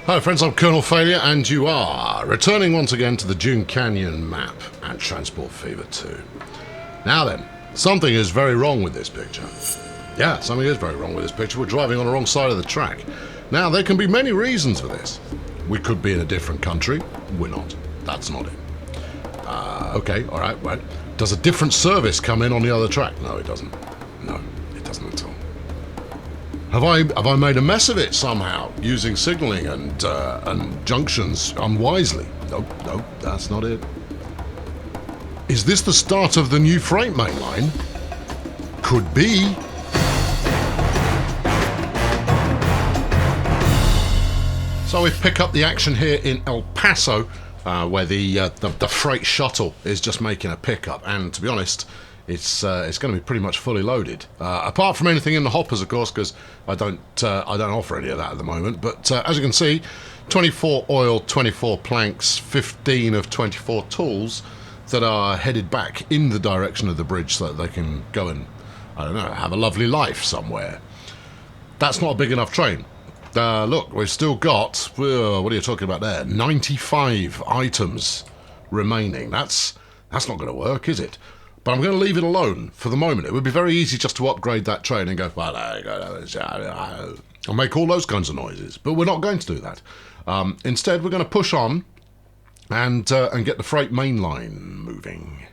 Hello friends, I'm Colonel Failure and you are returning once again to the Dune Canyon map and Transport Fever 2. Now then, something is very wrong with this picture. Yeah, something is very wrong with this picture. We're driving on the wrong side of the track. Now, there can be many reasons for this. We could be in a different country. We're not. That's not it. Okay, alright, right. Does a different service come in on the other track? No, it doesn't. No, it doesn't at all. Have I made a mess of it somehow, using signalling and junctions unwisely? Nope, that's not it. Is this the start of the new freight mainline? Could be. So we pick up the action here in El Paso, where the freight shuttle is just making a pickup, and to be honest, it's going to be pretty much fully loaded. Apart from anything in the hoppers, of course, because I don't offer any of that at the moment. But as you can see, 24 oil, 24 planks, 15 of 24 tools that are headed back in the direction of the bridge so that they can go and, I don't know, have a lovely life somewhere. That's not a big enough train. Look, we've still got, what are you talking about there? 95 items remaining. That's not going to work, is it? But I'm going to leave it alone for the moment. It would be very easy just to upgrade that train and go, well, and make all those kinds of noises. But we're not going to do that. Instead, we're going to push on and get the freight main line moving.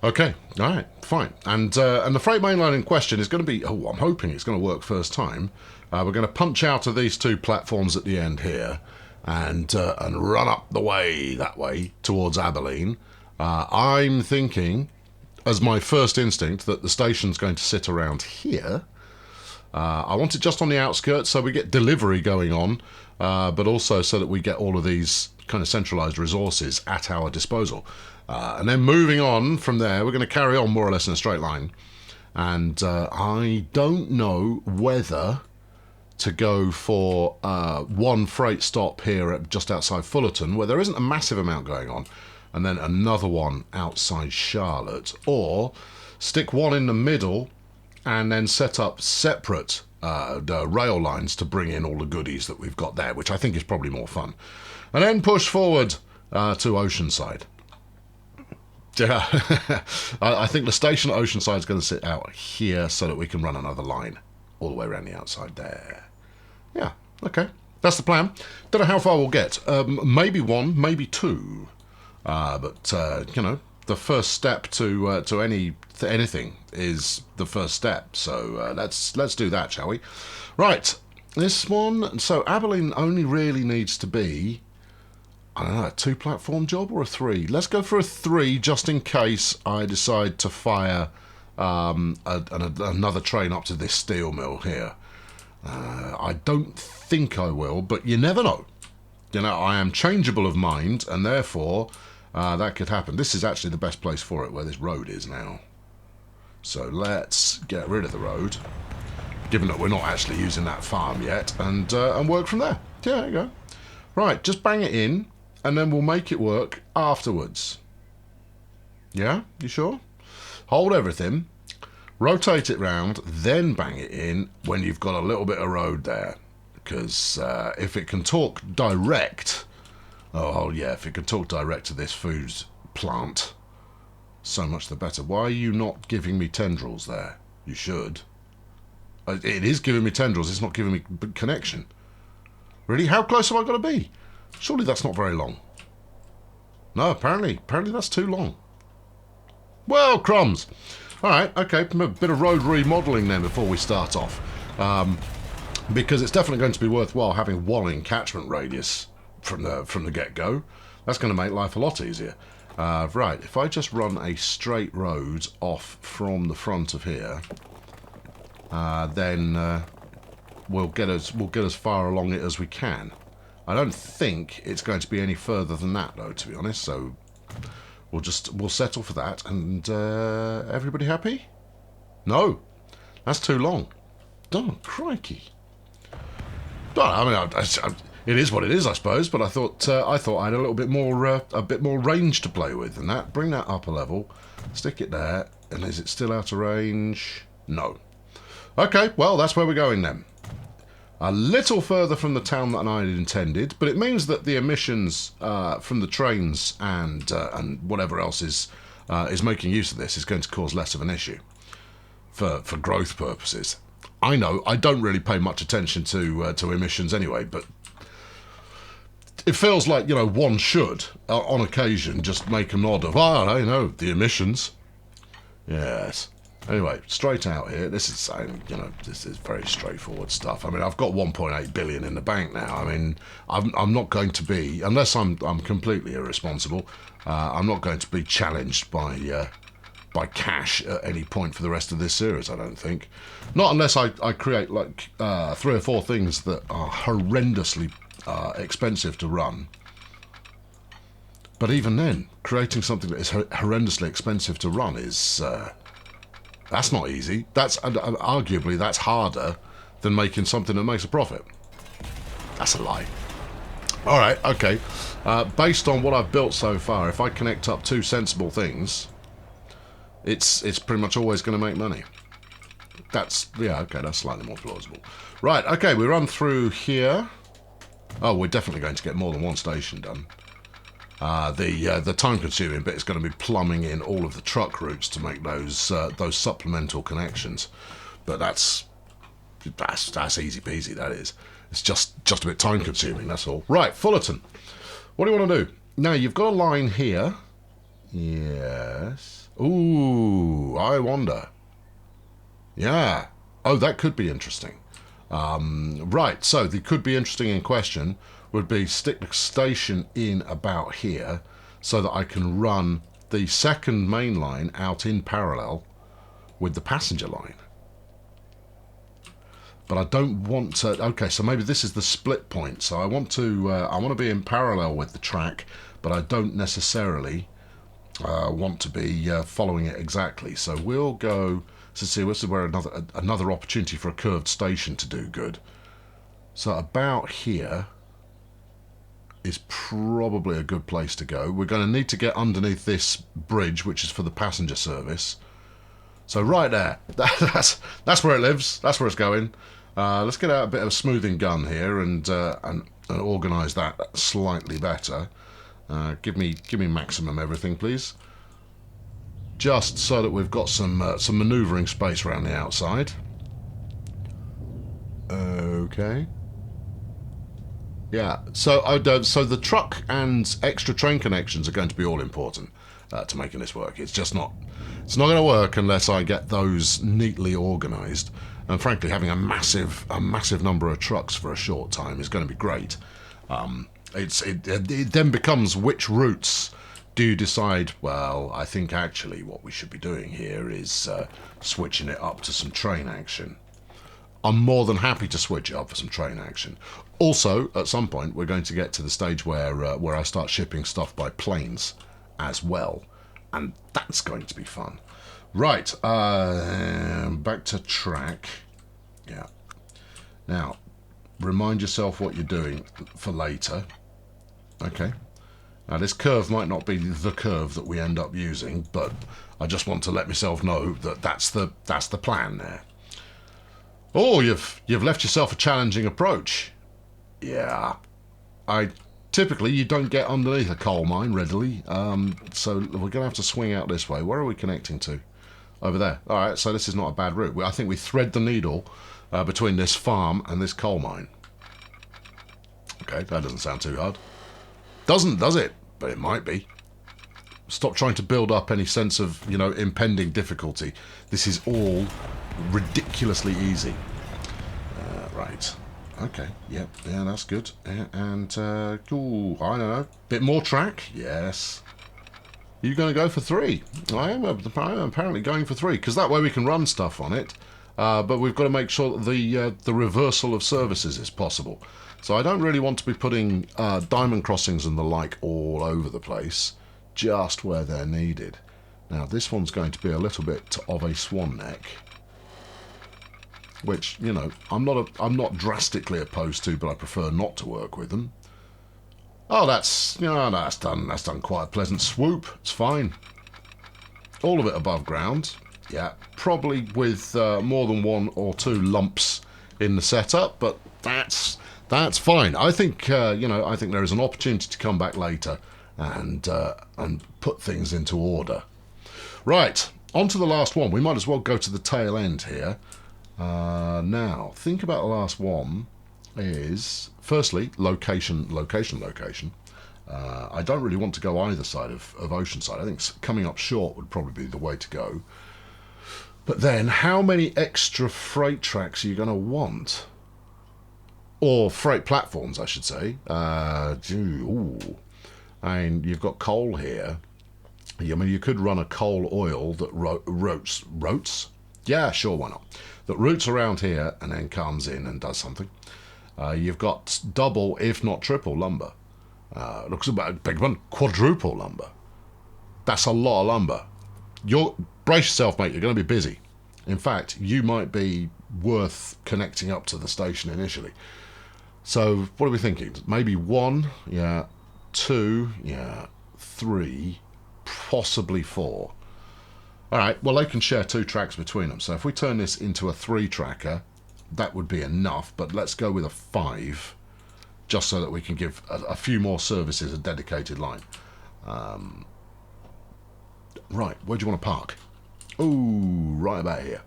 Okay, all right, fine. And the freight main line in question is going to be, I'm hoping it's going to work first time. We're going to punch out of these two platforms at the end here and run up the way, that way, towards Abilene. I'm thinking, as my first instinct, that the station's going to sit around here. I want it just on the outskirts so we get delivery going on, but also so that we get all of these kind of centralised resources at our disposal. And then moving on from there, we're going to carry on more or less in a straight line. And I don't know whether to go for one freight stop here at just outside Fullerton, where there isn't a massive amount going on, and then another one outside Charlotte, or stick one in the middle and then set up separate rail lines to bring in all the goodies that we've got there, which I think is probably more fun. And then push forward to Oceanside. Yeah, I think the station at Oceanside is going to sit out here so that we can run another line all the way around the outside there. Yeah, okay, that's the plan. Don't know how far we'll get. Maybe one, maybe two. But you know, the first step to anything is the first step. So let's do that, shall we? Right, this one. So Abilene only really needs to be, I don't know, a 2-platform job or a 3. Let's go for a 3 just in case I decide to fire another train up to this steel mill here. I don't think I will, but you never know. You know, I am changeable of mind, and therefore that could happen. This is actually the best place for it, where this road is now. So let's get rid of the road, given that we're not actually using that farm yet, and work from there. Yeah, there you go. Right, just bang it in, and then we'll make it work afterwards. Yeah, you sure? Hold everything, rotate it round, then bang it in when you've got a little bit of road there. Because if it can talk direct, if it can talk direct to this food plant, so much the better. Why are you not giving me tendrils there? You should. It is giving me tendrils, it's not giving me connection. Really? How close have I got to be? Surely that's not very long. No, apparently that's too long. Well, crumbs. Alright, okay, a bit of road remodelling then before we start off. Because it's definitely going to be worthwhile having one in catchment radius from the get-go. That's going to make life a lot easier. Right, if I just run a straight road off from the front of here, then we'll get as far along it as we can. I don't think it's going to be any further than that, though, to be honest. So we'll settle for that. And everybody happy? No, that's too long. Oh, crikey. Well, I mean, it is what it is, I suppose. But I thought I had a little bit more range to play with than that. Bring that up a level, stick it there, and is it still out of range? No. Okay, well, that's where we're going then. A little further from the town than I had intended, but it means that the emissions from the trains and whatever else is making use of this is going to cause less of an issue for growth purposes. I know I don't really pay much attention to emissions anyway, but it feels like, you know, one should on occasion just make a nod of, I know the emissions. Yes. Anyway, straight out here, this is, you know, this is very straightforward stuff. I mean, I've got 1.8 billion in the bank now. I mean, I'm not going to be, unless I'm completely irresponsible, I'm not going to be challenged by cash at any point for the rest of this series, I don't think. Not unless I create like 3 or 4 things that are horrendously expensive to run. But even then, creating something that is horrendously expensive to run is... that's not easy. That's arguably that's harder than making something that makes a profit. That's a lie. All right, okay. Based on what I've built so far, if I connect up 2 sensible things, it's pretty much always going to make money. That's okay. That's slightly more plausible. Right. Okay. We run through here. Oh, we're definitely going to get more than one station done. The time-consuming bit is going to be plumbing in all of the truck routes to make those supplemental connections, but that's easy peasy. That is. It's just a bit time-consuming. That's all. Right, Fullerton. What do you want to do now? You've got a line here. Yes. Ooh, I wonder. Yeah. Oh, that could be interesting. Right. So the could be interesting in question would be stick the station in about here so that I can run the second main line out in parallel with the passenger line. But I don't want to... Okay, so maybe this is the split point. So I want to be in parallel with the track, but I don't necessarily want to be following it exactly. So we'll go... So see, this is where another opportunity for a curved station to do good. So about here is probably a good place to go. We're going to need to get underneath this bridge, which is for the passenger service. So right there, that's where it lives. That's where it's going. Let's get out a bit of a smoothing gun here and organise that slightly better. Give me maximum everything, please. Just so that we've got some manoeuvring space around the outside. Okay. Yeah, so the truck and extra train connections are going to be all important to making this work. It's not going to work unless I get those neatly organised. And frankly, having a massive number of trucks for a short time is going to be great. It then becomes which routes do you decide, well, I think actually what we should be doing here is switching it up to some train action. I'm more than happy to switch it up for some train action. Also, at some point, we're going to get to the stage where I start shipping stuff by planes as well. And that's going to be fun. Right, back to track. Yeah. Now, remind yourself what you're doing for later. Okay. Now, this curve might not be the curve that we end up using, but I just want to let myself know that that's the plan there. Oh, you've left yourself a challenging approach. Yeah. Typically, you don't get underneath a coal mine readily, so we're going to have to swing out this way. Where are we connecting to? Over there. All right, so this is not a bad route. I think we thread the needle between this farm and this coal mine. Okay, that doesn't sound too hard. Doesn't, does it? But it might be. Stop trying to build up any sense of, impending difficulty. This is all ridiculously easy. Right. Okay. Yep. Yeah, that's good. And, ooh, I don't know. Bit more track? Yes. You're going to go for 3. I am apparently going for 3, because that way we can run stuff on it. But we've got to make sure that the reversal of services is possible. So I don't really want to be putting diamond crossings and the like all over the place, just where they're needed. Now this one's going to be a little bit of a swan neck, which I'm not drastically opposed to, but I prefer not to work with them. Oh, that's done. That's done quite a pleasant swoop. It's fine. All of it above ground. Yeah, probably with more than 1 or 2 lumps in the setup, but that's fine. I think I think there is an opportunity to come back later and put things into order. Right, on to the last one. We might as well go to the tail end here. Now, think about the last one is, firstly, location. I don't really want to go either side of Oceanside. I think coming up short would probably be the way to go. But then, how many extra freight tracks are you going to want? Or freight platforms, I should say. Ooh. And you've got coal here. I mean, you could run a coal oil that routes? Yeah, sure, why not? That routes around here and then comes in and does something. You've got double, if not triple, lumber. Looks about a big one, quadruple lumber. That's a lot of lumber. Brace yourself, mate, you're going to be busy. In fact, you might be worth connecting up to the station initially. So, what are we thinking? Maybe 1, yeah, 2, yeah, 3, possibly 4. Alright, well, they can share 2 tracks between them. So if we turn this into a 3-tracker, that would be enough, but let's go with a 5, just so that we can give a few more services a dedicated line. Right, where do you want to park? Ooh, right about here.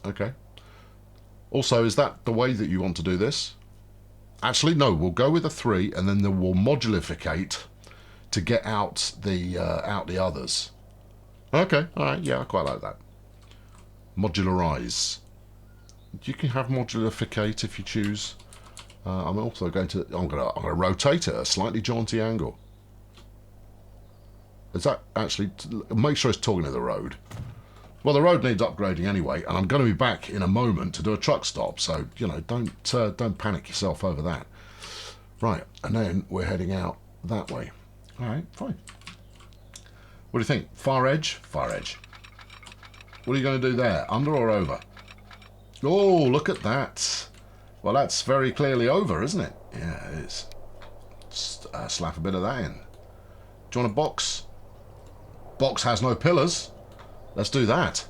Okay. Also, is that the way that you want to do this? Actually, no, we'll go with a 3, and then we'll modulificate to get out the others. Okay, alright, yeah, I quite like that. Modularize. You can have modulificate if you choose. I'm also going to rotate it at a slightly jaunty angle. Is that actually... Make sure it's talking to the road. Well, the road needs upgrading anyway, and I'm going to be back in a moment to do a truck stop, so, don't panic yourself over that. Right, and then we're heading out that way. Alright, fine. What do you think? Far edge? Far edge. What are you going to do there? Under or over? Oh, look at that. Well, that's very clearly over, isn't it? Yeah, it is. Just slap a bit of that in. Do you want a box? Box has no pillars. Let's do that.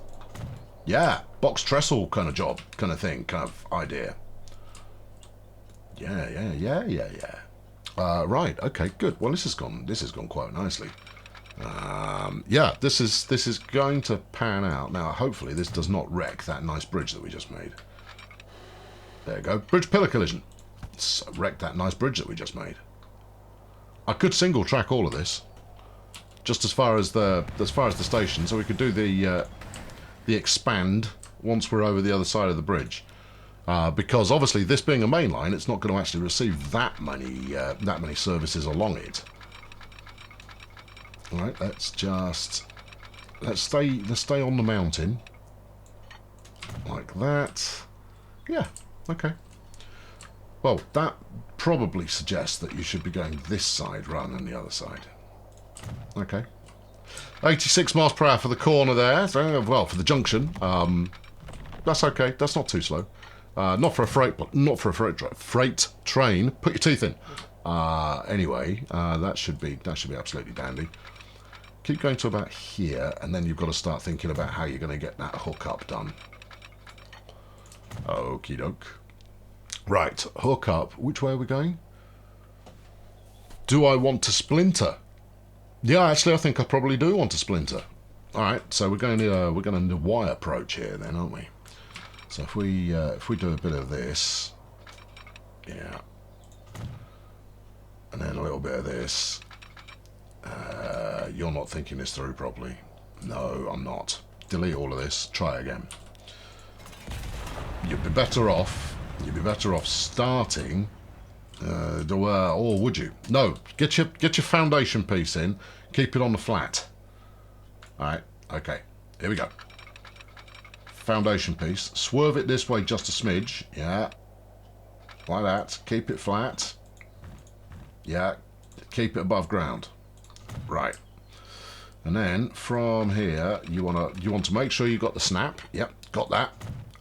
Yeah, box trestle kind of job, kind of thing, kind of idea. Yeah. Right, okay, good. Well, this has gone quite nicely. Yeah, this is going to pan out. Now, hopefully this does not wreck that nice bridge that we just made. There you go. Bridge pillar collision. It's wrecked that nice bridge that we just made. I could single track all of this, just as far as the station, so we could do the expand once we're over the other side of the bridge. Because obviously, this being a main line, it's not going to actually receive that many services along it. All right, let's stay on the mountain like that. Yeah, okay. Well, that probably suggests that you should be going this side rather than the other side. Okay. 86 miles per hour for the corner there. So, well, for the junction. That's okay. That's not too slow. Not for a freight train. Put your teeth in. Anyway, that should be absolutely dandy. Keep going to about here, and then you've got to start thinking about how you're going to get that hookup done. Okie doke. Right, hook up. Which way are we going? Do I want to splinter? Yeah, actually, I think I probably do want to splinter. All right, so we're going to Y approach here, then, aren't we? So if we do a bit of this, yeah, and then a little bit of this. You're not thinking this through properly. No, I'm not. Delete all of this. Try again. You'd be better off starting. Or would you? No. Get your foundation piece in. Keep it on the flat. All right. Okay. Here we go. Foundation piece. Swerve it this way just a smidge. Yeah. Like that. Keep it flat. Yeah. Keep it above ground. Right. And then from here, you want to make sure you got the snap. Yep, got that.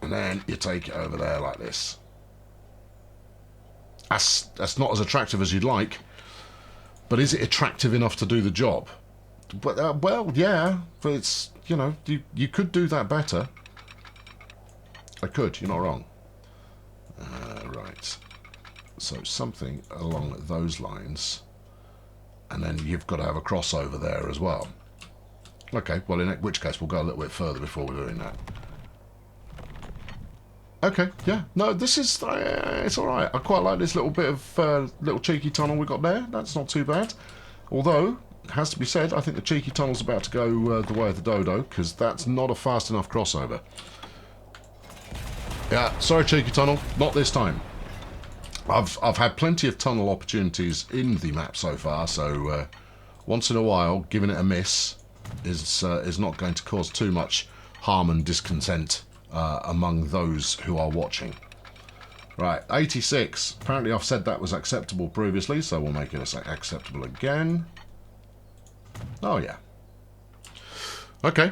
And then you take it over there like this. That's not as attractive as you'd like, but is it attractive enough to do the job? But well, yeah, but it's, you could do that better. I could. You're not wrong. Right. So something along those lines. And then you've got to have a crossover there as well. Okay, well in which case we'll go a little bit further before we're doing that. Okay, yeah. No, this is... it's alright. I quite like this little bit of... little cheeky tunnel we got there. That's not too bad. Although, it has to be said, I think the cheeky tunnel's about to go the way of the dodo, because that's not a fast enough crossover. Yeah, sorry cheeky tunnel. Not this time. I've had plenty of tunnel opportunities in the map so far, so once in a while, giving it a miss is not going to cause too much harm and discontent among those who are watching. Right, 86. Apparently I've said that was acceptable previously, so we'll make it acceptable again. Oh yeah. Okay.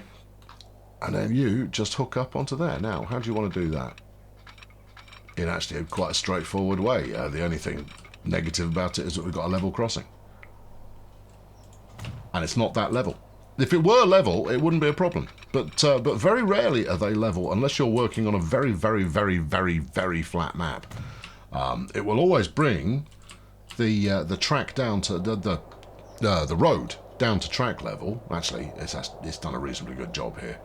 And then you just hook up onto there. Now, how do you want to do that? In actually quite a straightforward way. The only thing negative about it is that we've got a level crossing. And it's not that level. If it were level, it wouldn't be a problem. But very rarely are they level unless you're working on a very, very, very, very, very flat map. It will always bring the track down to the road down to track level. Actually, it's done a reasonably good job here.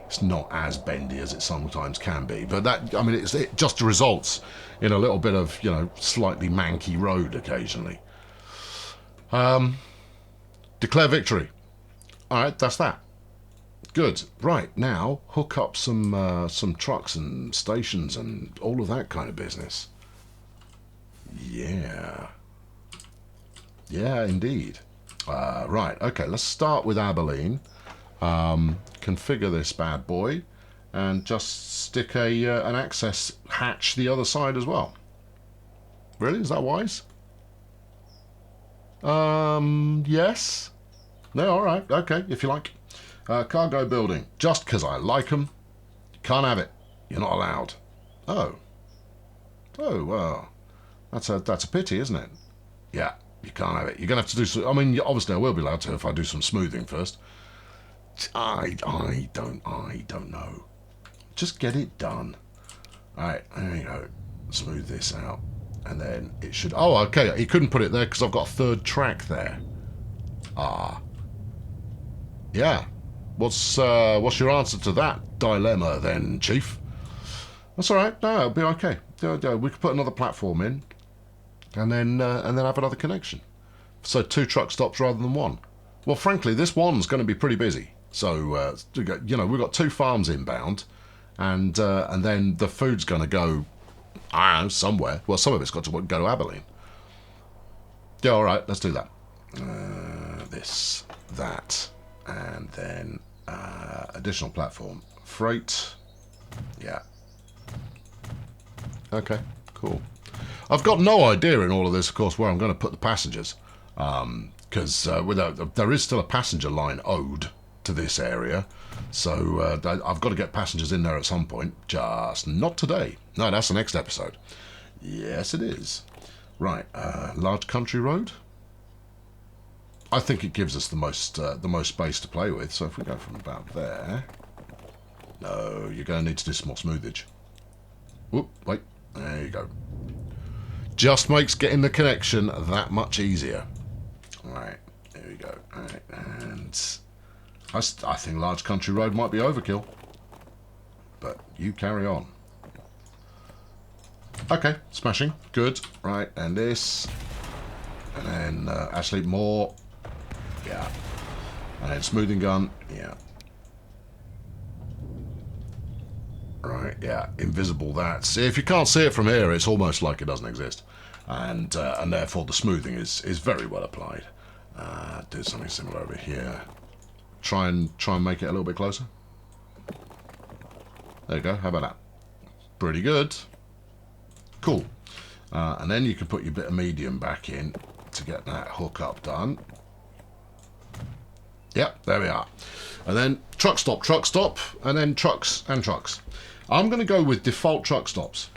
It's not as bendy as it sometimes can be, but that, I mean, it just results in a little bit of, you know, slightly manky road occasionally. Declare victory. All right, that's that. Good. Right, now hook up some trucks and stations and all of that kind of business. Yeah. Yeah, indeed. Right, okay, let's start with Abilene. Configure this bad boy and just stick an access hatch the other side as well. Really? Is that wise? Yes. No, alright, okay, if you like. Cargo building. Just because I like them, you can't have it. You're not allowed. Oh. Oh, well. That's a pity, isn't it? Yeah, you can't have it. You're going to have to do some... I mean, obviously I will be allowed to if I do some smoothing first. I don't know. Just get it done. Alright, there you go. Smooth this out. And then it should... Oh, okay, he couldn't put it there because I've got a third track there. Ah. Yeah. What's your answer to that dilemma then, Chief? That's alright. No, it'll be okay. We could put another platform in. And then have another connection. So 2 truck stops rather than 1. Well, frankly, this one's going to be pretty busy. So, you know, we've got 2 farms inbound, and then the food's going to go, I don't know, somewhere. Well, some of it's got to go to Abilene. Yeah, all right, let's do that. This, that, and then additional platform. Freight. Yeah. Okay, cool. I've got no idea in all of this, of course, where I'm going to put the passengers. Because there is still a passenger line owed to this area, so I've got to get passengers in there at some point, just not today. No, that's the next episode. Yes, it is. Right, large country road. I think it gives us the most space to play with, so if we go from about there... No, you're going to need to do some more smoothage. Whoop, wait, there you go. Just makes getting the connection that much easier. Right, there we go. Alright, and I think large country road might be overkill. But you carry on. Okay, smashing. Good. Right, and this. And then actually more. Yeah. And then smoothing gun. Yeah. Right, yeah. Invisible that. See, if you can't see it from here, it's almost like it doesn't exist. And therefore the smoothing is very well applied. Do something similar over here. Try and make it a little bit closer. There you go. How about that? Pretty good. Cool. And then you can put your bit of medium back in to get that hook up done. Yep, there we are. And then truck stop, and then trucks and trucks. I'm going to go with default truck stops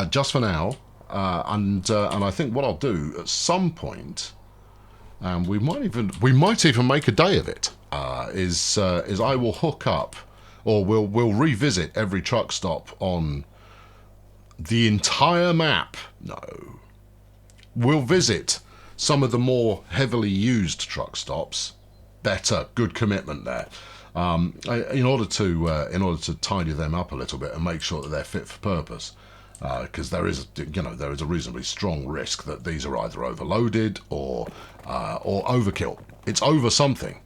just for now. And I think what I'll do at some point, and we might even make a day of it, is I will hook up, or we'll revisit every truck stop on The entire map? No. We'll visit some of the more heavily used truck stops. Better, good commitment there. In order to tidy them up a little bit and make sure that they're fit for purpose, because there is a reasonably strong risk that these are either overloaded or overkill. It's over something.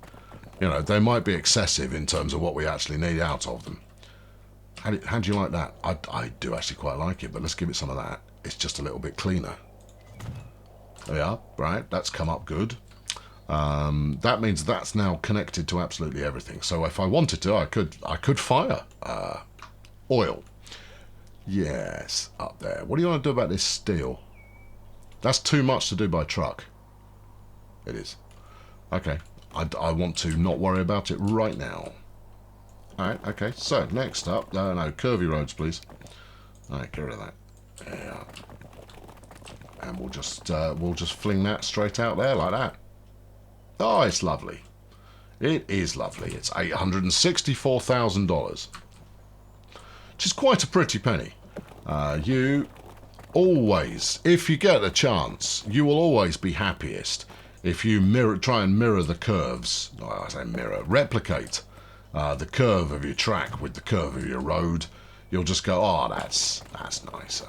They might be excessive in terms of what we actually need out of them. How do you like that? I do actually quite like it, but let's give it some of that. It's just a little bit cleaner. There we are. Right, that's come up good. That means that's now connected to absolutely everything. So if I wanted to, I could fire oil. Yes, up there. What do you want to do about this steel? That's too much to do by truck. It is. Okay. I want to not worry about it right now. Alright, okay. So, next up... no, curvy roads, please. Alright, get rid of that. Yeah. And we'll just fling that straight out there like that. Oh, it's lovely. It is lovely. It's $864,000. Which is quite a pretty penny. You always, if you get a chance, you will always be happiest if you try and mirror the curves. I say mirror, replicate the curve of your track with the curve of your road. You'll just go, oh, that's nicer.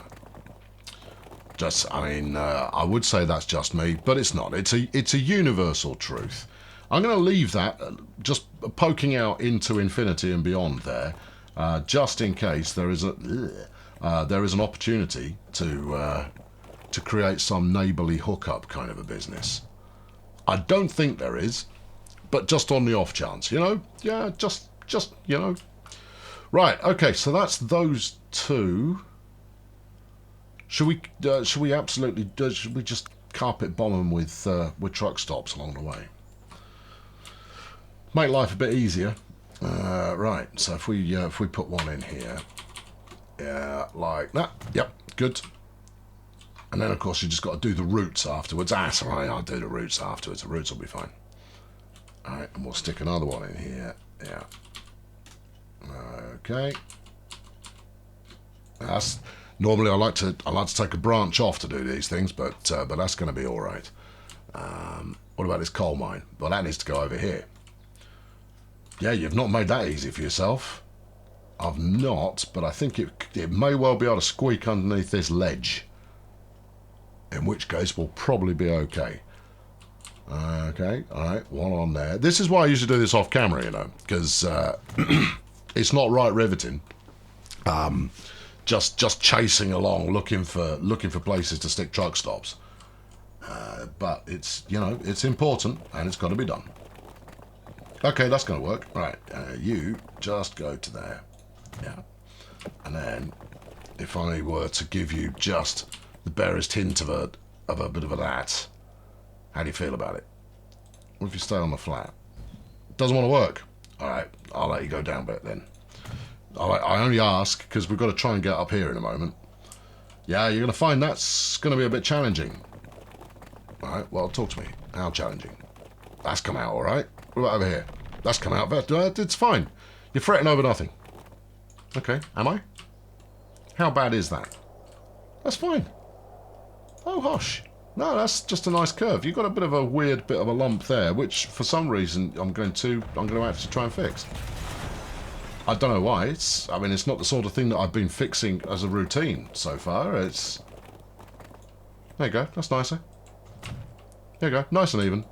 I would say that's just me, but it's not. It's a universal truth. I'm going to leave that just poking out into infinity and beyond there, just in case there is an opportunity to create some neighbourly hookup kind of a business. I don't think there is, but just on the off chance, yeah, just Right. Okay. So that's those two. Should we just carpet bomb them with truck stops along the way? Make life a bit easier. Right. So if we put one in here, yeah, like that. Yep. Good. And then of course you just got to do the routes afterwards. That's all right. I'll do the routes afterwards. The routes will be fine. All right. And we'll stick another one in here. Yeah. Okay. Normally I like to take a branch off to do these things, but that's going to be all right. What about this coal mine? Well, that needs to go over here. Yeah, you've not made that easy for yourself. I've not, but I think it may well be able to squeak underneath this ledge. In which case, we'll probably be okay. Okay, all right, one on there. This is why I usually do this off camera, because it's not right riveting. Just chasing along, looking for places to stick truck stops. But it's important and it's got to be done. Okay, that's going to work. Right, you just go to there. Yeah, and then if I were to give you just the barest hint of a bit of a that, how do you feel about it? What if you stay on the flat? Doesn't want to work. All right, I'll let you go down a bit then. I only ask because we've got to try and get up here in a moment. Yeah, you're going to find that's going to be a bit challenging. All right, well, talk to me. How challenging? That's come out all right. What about over here? That's come out. It's fine. You're fretting over nothing. Okay, am I? How bad is that? That's fine. Oh, hush. No, that's just a nice curve. You've got a bit of a weird bit of a lump there, which for some reason I'm going to actually try and fix. I don't know why. It's not the sort of thing that I've been fixing as a routine so far. There you go. That's nicer. There you go. Nice and even.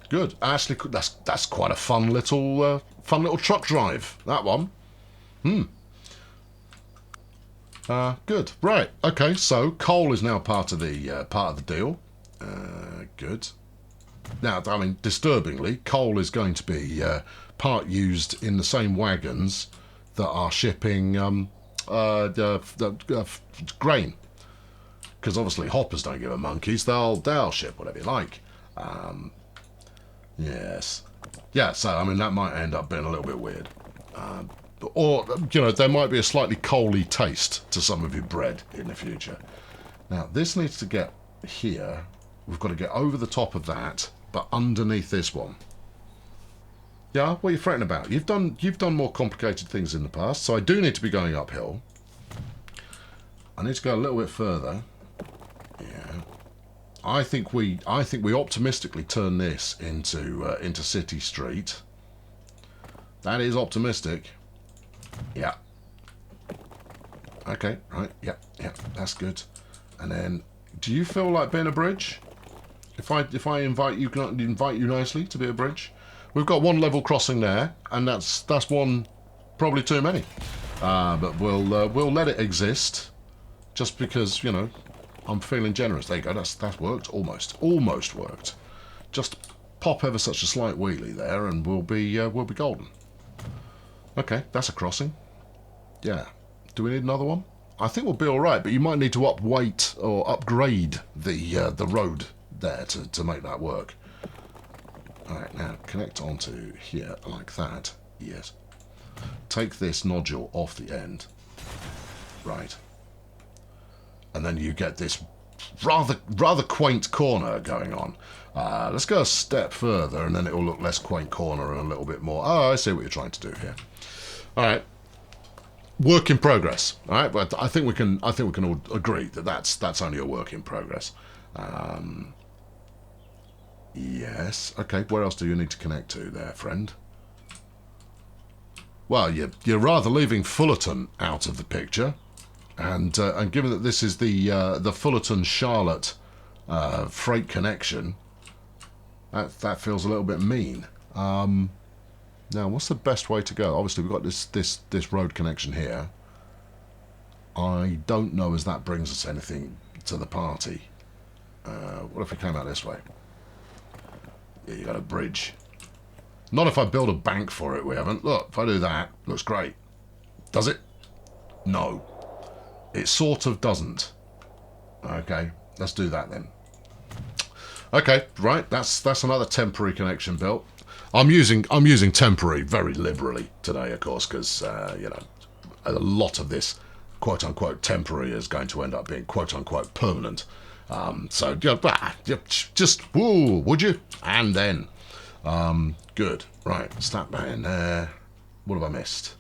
Good. Actually, that's quite a fun little truck drive. That one. Good. Right. Okay. So coal is now part of the deal. Good. Now, disturbingly, coal is going to be part used in the same wagons that are shipping grain. Because obviously hoppers don't give a monkeys. They'll ship whatever you like. Yes. Yeah. So that might end up being a little bit weird. Or there might be a slightly coaly taste to some of your bread in the future. Now this needs to get here. We've got to get over the top of that, but underneath this one. Yeah, what are you fretting about? You've done more complicated things in the past, so I do need to be going uphill. I need to go a little bit further. Yeah. I think we optimistically turn this into City Street. That is optimistic. Yeah. Okay, right. Yeah, that's good. And then, do you feel like being a bridge? If I invite you, can I invite you nicely to be a bridge? We've got one level crossing there, and that's one probably too many. But we'll let it exist, just because, you know, I'm feeling generous. There you go. That's worked. Almost worked. Just pop ever such a slight wheelie there, and we'll be golden. Okay, that's a crossing. Yeah. Do we need another one? I think we'll be all right, but you might need to upgrade the road there to make that work. All right, now connect onto here like that. Yes. Take this nodule off the end. Right. And then you get this rather quaint corner going on. Let's go a step further, and then it will look less quaint corner and a little bit more. Oh, I see what you're trying to do here. All right. Work in progress. All right, but I think we can all agree that that's only a work in progress. Yes. Okay. Where else do you need to connect to, there, friend? Well, you're rather leaving Fullerton out of the picture, and given that this is the Fullerton Charlotte freight connection, that feels a little bit mean. Now, what's the best way to go? Obviously, we've got this road connection here. I don't know as that brings us anything to the party. What if we came out this way? Yeah, you got a bridge. Not if I build a bank for it, we haven't. Look, if I do that, looks great. Does it? No. It sort of doesn't. Okay, let's do that then. Okay, right, that's another temporary connection built. I'm using temporary very liberally today, of course, because you know, a lot of this quote unquote temporary is going to end up being quote unquote permanent. So just woo, would you? And then good. Right, snap that in there. What have I missed?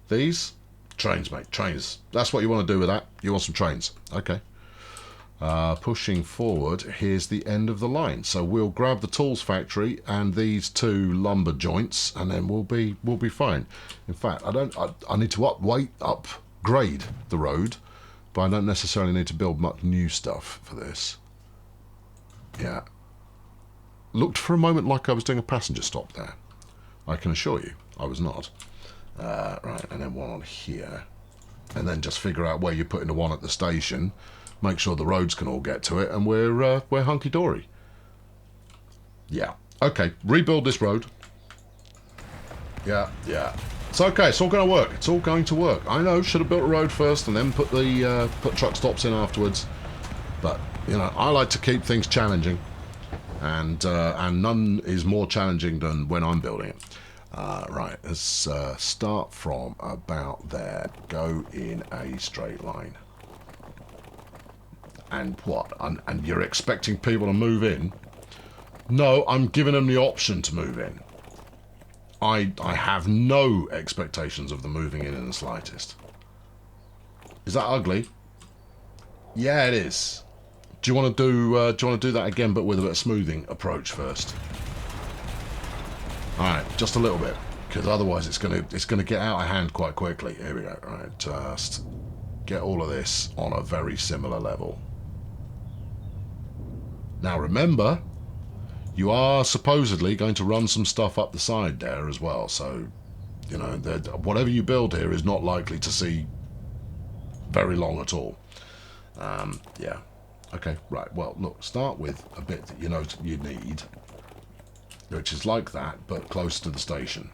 These trains, mate. Trains. That's what you want to do with that. You want some trains. Okay. Pushing forward, here's the end of the line. So we'll grab the tools factory and these two lumber joints, and then we'll be fine. In fact, I need to upgrade the road, but I don't necessarily need to build much new stuff for this. Yeah. Looked for a moment like I was doing a passenger stop there. I can assure you, I was not. Right, and then one on here. And then just figure out where you're putting the one at the station. Make sure the roads can all get to it, and we're hunky-dory. Yeah. Okay, rebuild this road. Yeah. It's okay, it's all going to work. It's all going to work. I know, should have built a road first and then put truck stops in afterwards. But, you know, I like to keep things challenging. And none is more challenging than when I'm building it. Right, let's start from about there. Go in a straight line. And what? And you're expecting people to move in? No, I'm giving them the option to move in. I have no expectations of them moving in the slightest. Is that ugly? Yeah, it is. Do you want to do that again, but with a bit of smoothing approach first? All right, just a little bit, because otherwise it's gonna get out of hand quite quickly. Here we go. All right, just get all of this on a very similar level. Now remember, you are supposedly going to run some stuff up the side there as well, so, you know, whatever you build here is not likely to see very long at all. Yeah. Okay, right, well, look, start with a bit that you know you need, which is like that, but close to the station.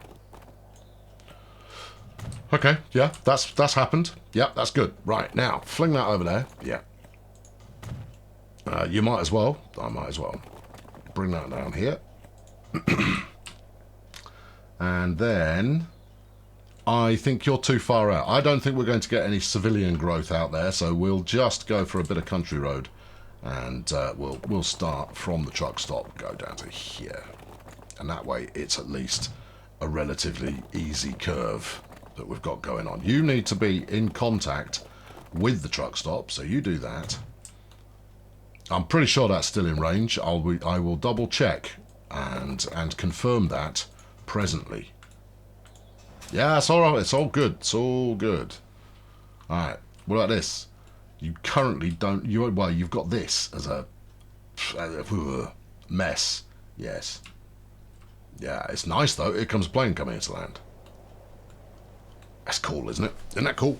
Okay, yeah, that's happened. Yeah, that's good. Right, now, fling that over there. Yeah. You might as well. I might as well. Bring that down here. And then I think you're too far out. I don't think we're going to get any civilian growth out there, so we'll just go for a bit of country road. And we'll start from the truck stop, go down to here. And that way it's at least a relatively easy curve that we've got going on. You need to be in contact with the truck stop, so you do that. I'm pretty sure that's still in range. I will double check and confirm that presently. Yeah, it's all right. It's all good. It's all good. All right. What about this? You currently don't. Well, you've got this as a mess. Yes. Yeah, it's nice though. Here comes a plane coming into land. That's cool, isn't it? Isn't that cool?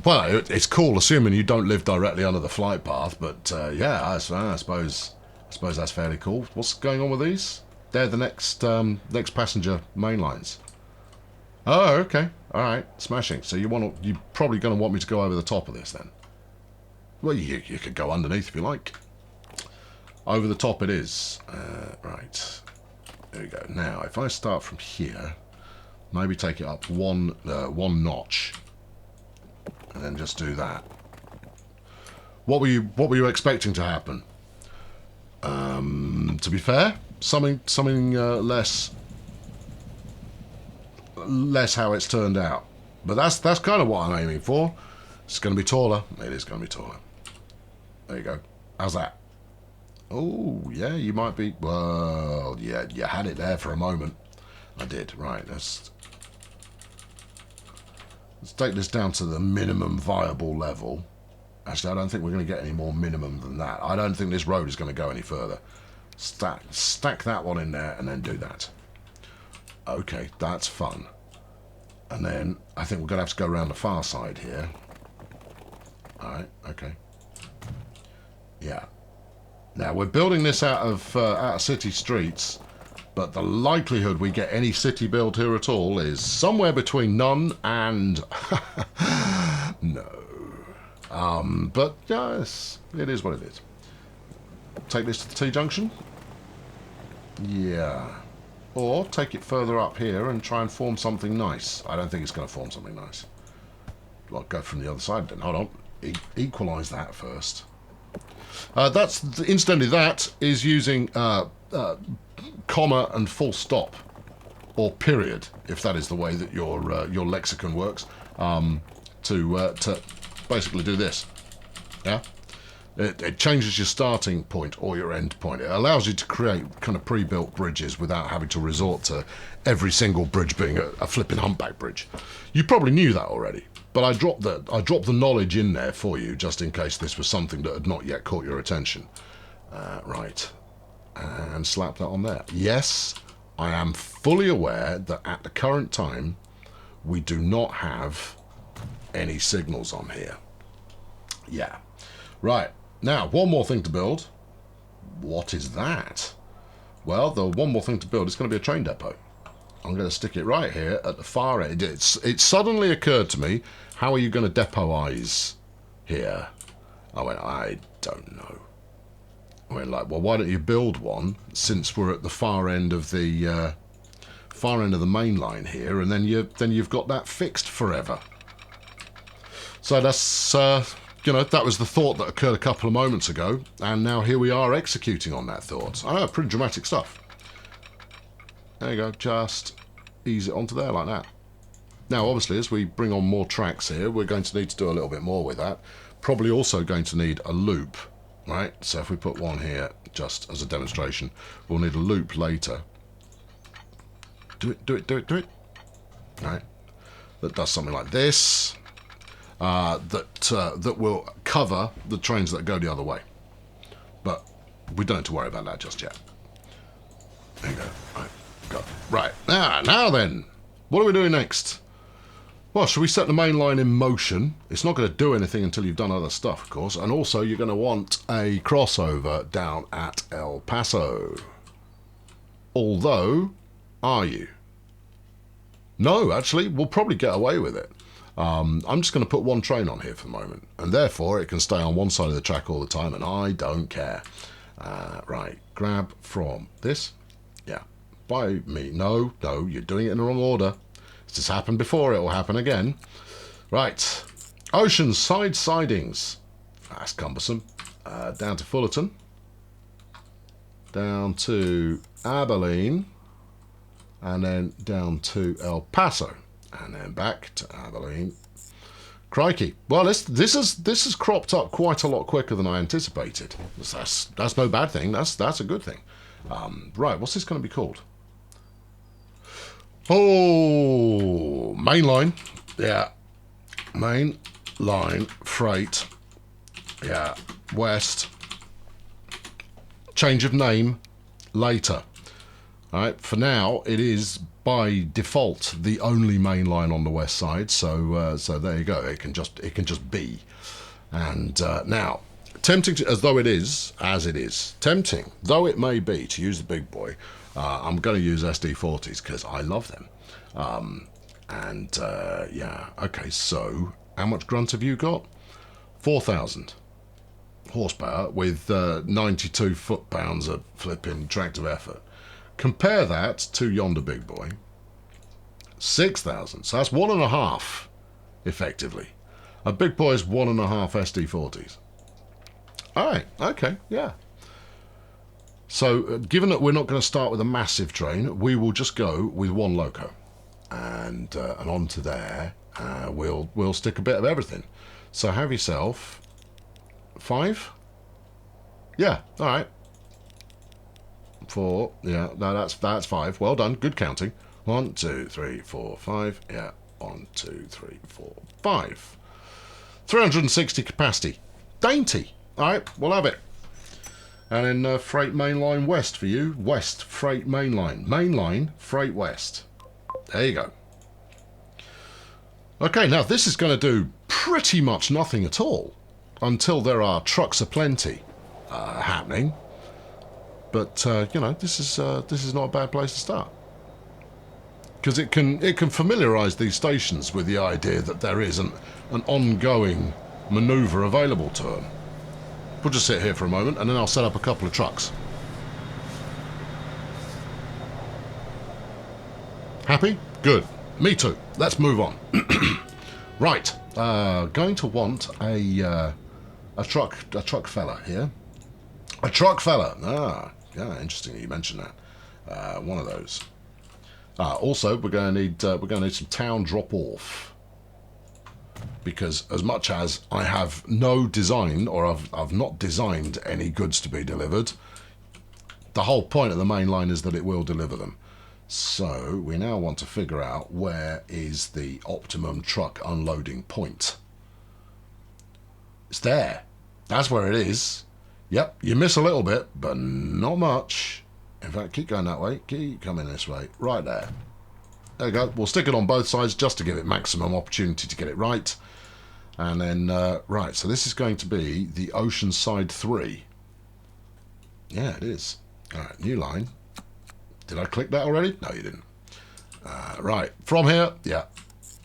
Well, it's cool, assuming you don't live directly under the flight path. But yeah, I suppose that's fairly cool. What's going on with these? They're the next passenger main lines. Oh, okay. All right, smashing. So you're probably going to want me to go over the top of this then. Well, you could go underneath if you like. Over the top it is. Right. There we go. Now, if I start from here, maybe take it up one notch, and then just do that. What were you expecting to happen? To be fair, something less how it's turned out. But that's kind of what I'm aiming for. It's going to be taller. It is going to be taller. There you go. How's that? Oh, yeah, you might be... Well, yeah, you had it there for a moment. I did. Right, let's take this down to the minimum viable level. Actually, I don't think we're going to get any more minimum than that. I don't think this road is going to go any further. Stack that one in there and then do that. Okay, that's fun. And then I think we're going to have to go around the far side here. Alright, okay. Yeah. Now, we're building this out of city streets, but the likelihood we get any city build here at all is somewhere between none and... no. But, yes, it is what it is. Take this to the T-junction? Yeah. Or take it further up here and try and form something nice. I don't think it's going to form something nice. Well, go from the other side then. Hold on. Equalise that first. Incidentally, that is using comma and full stop, or period, if that is the way that your lexicon works, to basically do this. Yeah. It changes your starting point or your end point. It allows you to create kind of pre-built bridges without having to resort to every single bridge being a flipping humpback bridge. You probably knew that already, but I dropped the knowledge in there for you just in case this was something that had not yet caught your attention. Right, and slap that on there. Yes, I am fully aware that at the current time we do not have any signals on here. Yeah, right. Now, one more thing to build. What is that? Well, the one more thing to build is going to be a train depot. I'm going to stick it right here at the far end. It suddenly occurred to me, how are you going to depotize here? I went, I don't know. I went like, well, why don't you build one since we're at the far end of the main line here, and then you've got that fixed forever. So that's that was the thought that occurred a couple of moments ago, and now here we are executing on that thought. I know, pretty dramatic stuff. There you go, just ease it onto there like that. Now, obviously, as we bring on more tracks here, we're going to need to do a little bit more with that. Probably also going to need a loop, right? So if we put one here, just as a demonstration, we'll need a loop later. Do it. Right? That does something like this. That will cover the trains that go the other way. But we don't have to worry about that just yet. There you go. Right. Go. Right. Now then, what are we doing next? Well, shall we set the main line in motion? It's not going to do anything until you've done other stuff, of course. And also, you're going to want a crossover down at El Paso. Although, are you? No, actually, we'll probably get away with it. I'm just going to put one train on here for the moment, and therefore it can stay on one side of the track all the time, and I don't care. Right, grab from this. Yeah, by me. No, you're doing it in the wrong order. This has happened before, it will happen again. Right, Oceanside sidings. That's cumbersome. Down to Fullerton. Down to Abilene. And then down to El Paso. And then back to Abilene. Crikey. Well, this has cropped up quite a lot quicker than I anticipated. That's no bad thing. That's a good thing. Right, what's this going to be called? Oh, mainline. Yeah. Mainline freight. Yeah. West. Change of name later. All right. For now, it is by default the only main line on the west side. So there you go. It can just be. And now, tempting as it is, tempting though it may be to use the big boy, I'm going to use SD40s because I love them. Yeah. Okay. So how much grunt have you got? 4,000 horsepower with 92 foot-pounds of flipping tractive effort. Compare that to yonder big boy. 6,000. So that's 1.5, effectively. A big boy is 1.5 SD40s. All right. Okay. Yeah. So, given that we're not going to start with a massive train, we will just go with one loco, and onto there, we'll stick a bit of everything. So have yourself 5. Yeah. All right. 4, yeah, no, that's 5. Well done, good counting. 1, 2, 3, 4, 5. Yeah, 1, 2, 3, 4, 5. 360 capacity, dainty. All right, we'll have it. And then freight mainline west for you. West freight mainline freight west. There you go. Okay, now this is going to do pretty much nothing at all until there are trucks aplenty happening. But you know, this is not a bad place to start, because it can familiarise these stations with the idea that there is an ongoing manoeuvre available to them. We'll just sit here for a moment, and then I'll set up a couple of trucks. Happy? Good. Me too. Let's move on. Right. Going to want a truck fella here. A truck fella. Ah. Yeah, interesting that you mentioned that. One of those. Also, we're going to need some town drop off, because as much as I have no design, or I've not designed any goods to be delivered, the whole point of the main line is that it will deliver them. So we now want to figure out where is the optimum truck unloading point. It's there. That's where it is. Yep, you miss a little bit, but not much. In fact, keep going that way. Keep coming this way. Right there. There you go. We'll stick it on both sides just to give it maximum opportunity to get it right. And then, right, so this is going to be the Oceanside 3. Yeah, it is. All right, new line. Did I click that already? No, you didn't. Right, from here, yeah,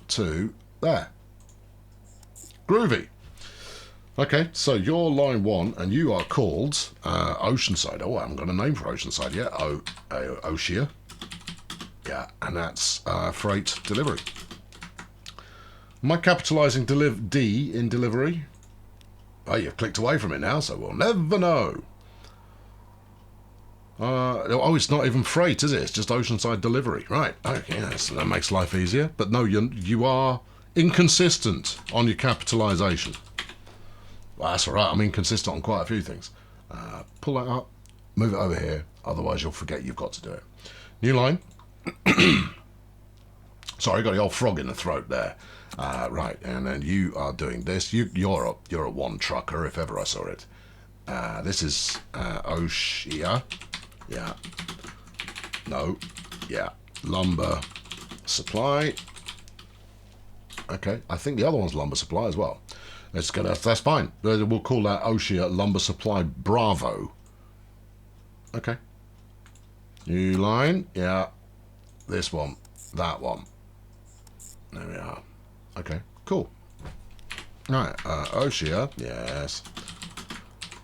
to there. Groovy. Okay, so you're line 1, and you are called Oceanside. Oh, I haven't got a name for Oceanside yet. Oshia. Yeah, and that's freight delivery. Am I capitalising D in delivery? Oh, you've clicked away from it now, so we'll never know. Oh, it's not even freight, is it? It's just Oceanside delivery. Right, okay, yes, that makes life easier. But no, you are inconsistent on your capitalisation. Well, that's all right. I'm inconsistent on quite a few things. Pull that up, move it over here. Otherwise, you'll forget you've got to do it. New line. Sorry, got the old frog in the throat there. Right, and then you are doing this. You're a one trucker if ever I saw it. This is Oshia. Yeah. No. Yeah. Lumber supply. Okay. I think the other one's lumber supply as well. That's fine. We'll call that Oshia Lumber Supply Bravo. Okay. New line. Yeah. This one. That one. There we are. Okay. Cool. Right. Oshia. Yes.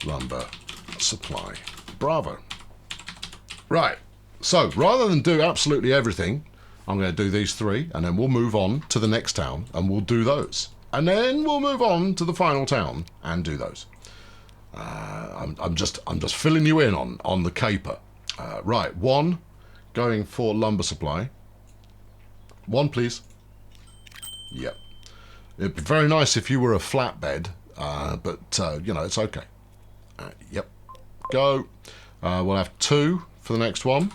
Lumber Supply Bravo. Right. So, rather than do absolutely everything, I'm going to do these 3, and then we'll move on to the next town, and we'll do those. And then we'll move on to the final town and do those. I'm just filling you in on the caper. Right, 1 going for lumber supply. 1, please. Yep. It'd be very nice if you were a flatbed, but you know, it's okay. Yep. Go. We'll have 2 for the next one.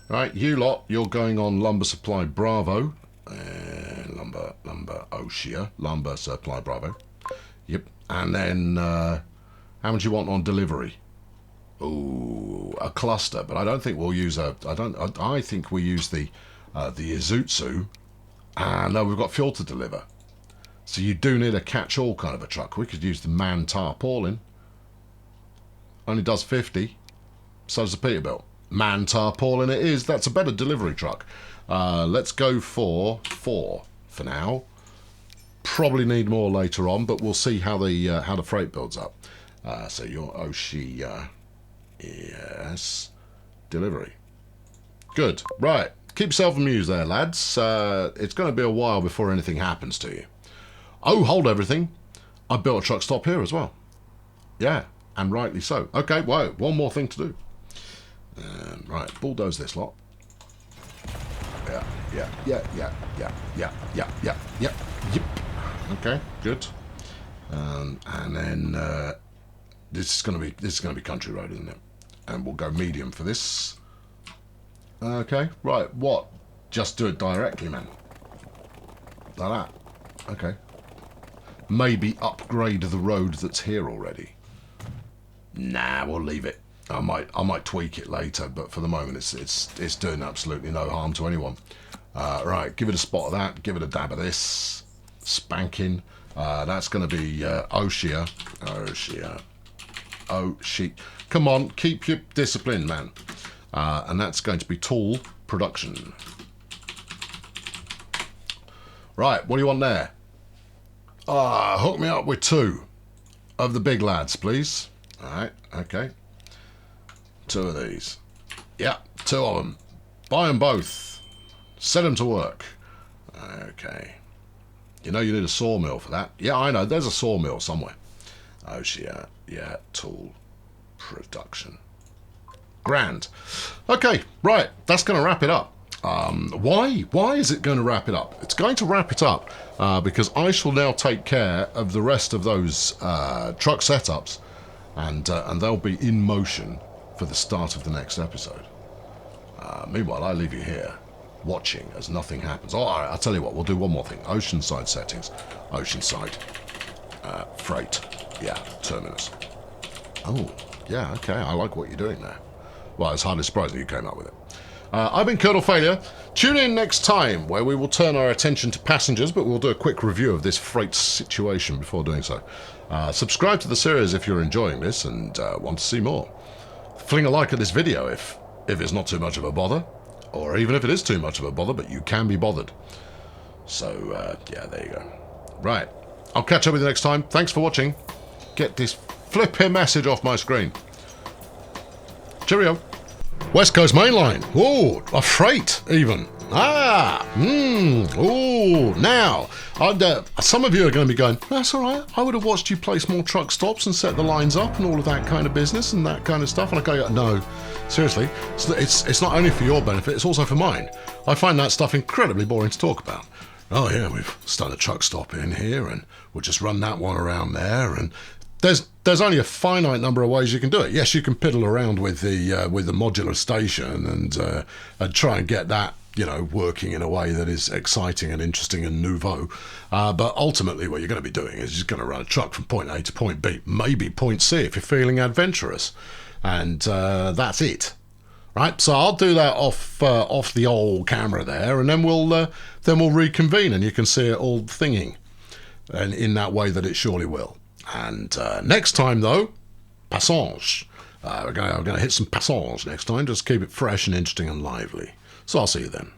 Right, you lot, you're going on Lumber Supply Bravo. Lumber Oshia. Lumber Supply Bravo. Yep. And then, how much you want on delivery? Ooh, a cluster, but I don't think we'll use I think we use the Isuzu. No, we've got fuel to deliver. So you do need a catch-all kind of a truck. We could use the man tarpaulin. Only does 50. So does the Peterbilt. Man tarpaulin it is. That's a better delivery truck. Let's go for 4 for now. Probably need more later on, but we'll see how the freight builds up. So your Oshi, yes, delivery. Good. Right. Keep yourself amused there, lads. It's going to be a while before anything happens to you. Oh, hold everything. I built a truck stop here as well. Yeah, and rightly so. Okay, whoa, one more thing to do. Right, bulldoze this lot. Yeah. Okay, good. And then this is going to be country road, isn't it? And we'll go medium for this. Okay, right. What? Just do it directly, man. Like that. Okay. Maybe upgrade the road that's here already. Nah, we'll leave it. I might tweak it later, but for the moment, it's doing absolutely no harm to anyone. Right, give it a spot of that. Give it a dab of this. Spanking. That's going to be Oshia. Come on, keep your discipline, man. And that's going to be tool production. Right, what do you want there? Hook me up with 2 of the big lads, please. All right, okay. 2 of these. Yeah, 2 of them. Buy them both. Set them to work. Okay. You know you need a sawmill for that. Yeah, I know. There's a sawmill somewhere. Oh, yeah, tool production. Grand. Okay, right. That's going to wrap it up. Why? Why is it going to wrap it up? It's going to wrap it up because I shall now take care of the rest of those truck setups, and they'll be in motion for the start of the next episode. Meanwhile, I leave you here, watching as nothing happens. Oh, all right, I'll tell you what, we'll do one more thing. Oceanside settings. Oceanside. Freight. Yeah, terminus. Oh, yeah, okay, I like what you're doing there. Well, it's hardly surprising you came up with it. I've been Colonel Failure. Tune in next time, where we will turn our attention to passengers, but we'll do a quick review of this freight situation before doing so. Subscribe to the series if you're enjoying this and want to see more. Fling a like at this video if it's not too much of a bother, or even if it is too much of a bother, but you can be bothered. So, yeah, there you go. Right, I'll catch up with you next time. Thanks for watching. Get this flipping message off my screen. Cheerio. West Coast mainline. Ooh, a freight even. Ooh, now, some of you are going to be going, that's all right, I would have watched you place more truck stops and set the lines up and all of that kind of business and that kind of stuff. And I go, no, seriously, it's not only for your benefit, it's also for mine. I find that stuff incredibly boring to talk about. Oh yeah, we've started a truck stop in here and we'll just run that one around there, and there's only a finite number of ways you can do it. Yes, you can piddle around with the modular station and try and get that, you know, working in a way that is exciting and interesting and nouveau. But ultimately what you're going to be doing is you're going to run a truck from point A to point B, maybe point C if you're feeling adventurous. And that's it. Right, so I'll do that off the old camera there, and then we'll reconvene and you can see it all thinging, and in that way that it surely will. And next time though, passage. We're going to hit some passage next time. Just keep it fresh and interesting and lively. So I'll see you then.